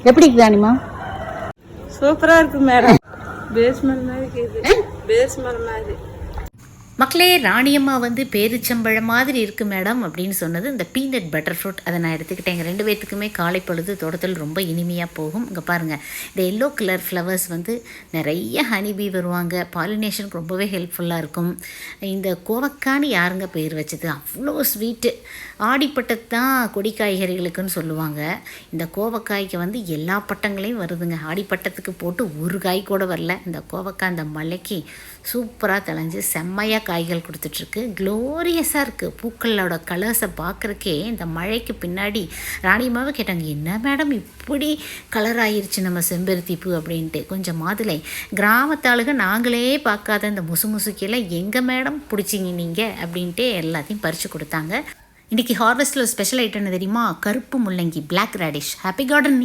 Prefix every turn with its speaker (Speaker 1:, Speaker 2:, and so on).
Speaker 1: எப்படி இருக்குது ராணிமா?
Speaker 2: சூப்பரா இருக்கு மேடம். பேஸ்மெண்ட் மாதிரி இருக்குது. பேஸ்மெண்ட் மாதிரி.
Speaker 3: மக்களே, ராணியம்மா வந்து பேரிச்சம்பழம் மாதிரி இருக்குது மேடம் அப்படின்னு சொன்னது இந்த பீனட் பட்டர் ஃப்ரூட். அதை நான் எடுத்துக்கிட்டேன். எங்கள் 2 பேர்த்துக்குமே காலை பொழுது தோட்டத்தில் ரொம்ப இனிமையாக போகும். இங்கே பாருங்கள், இந்த எல்லோ கலர் ஃப்ளவர்ஸ் வந்து நிறைய ஹனிபி வருவாங்க. பாலினேஷனுக்கு ரொம்பவே ஹெல்ப்ஃபுல்லாக இருக்கும். இந்த கோவக்கான்னு யாருங்க பேர் வச்சது? அவ்வளோ ஸ்வீட்டு. ஆடிப்பட்டத்து தான் கொடி காய்கறிகளுக்குன்னு சொல்லுவாங்க. இந்த கோவக்காய்க்கு வந்து எல்லா பட்டங்களையும் வருதுங்க. ஆடிப்பட்டத்துக்கு போட்டு ஒரு காய் கூட வரல. இந்த கோவக்காய் இந்த மலைக்கு சூப்பராக தளைஞ்சு செம்மையாக காய்கள் கொடுத்துட்ருக்கு. க்ளோரியஸாக இருக்குது. பூக்களோட கலர்ஸை பார்க்குறக்கே இந்த மழைக்கு பின்னாடி ராணியம்மாவை கேட்டாங்க, என்ன மேடம் இப்படி கலர் ஆகிருச்சு நம்ம செம்பருத்தி பூ அப்படின்ட்டு. கொஞ்சம் மாதுளை கிராமத்தாளுக நாங்களே பார்க்காத இந்த முசுக்கெல்லாம் எங்கே மேடம் பிடிச்சிங்க நீங்கள் அப்படின்ட்டு எல்லாத்தையும் பறித்து கொடுத்தாங்க. இன்றைக்கி ஹார்வெஸ்ட்டில் ஸ்பெஷல் ஐட்டம் தெரியுமா? கருப்பு முள்ளங்கி, பிளாக் ரேடிஷ். Happy garden.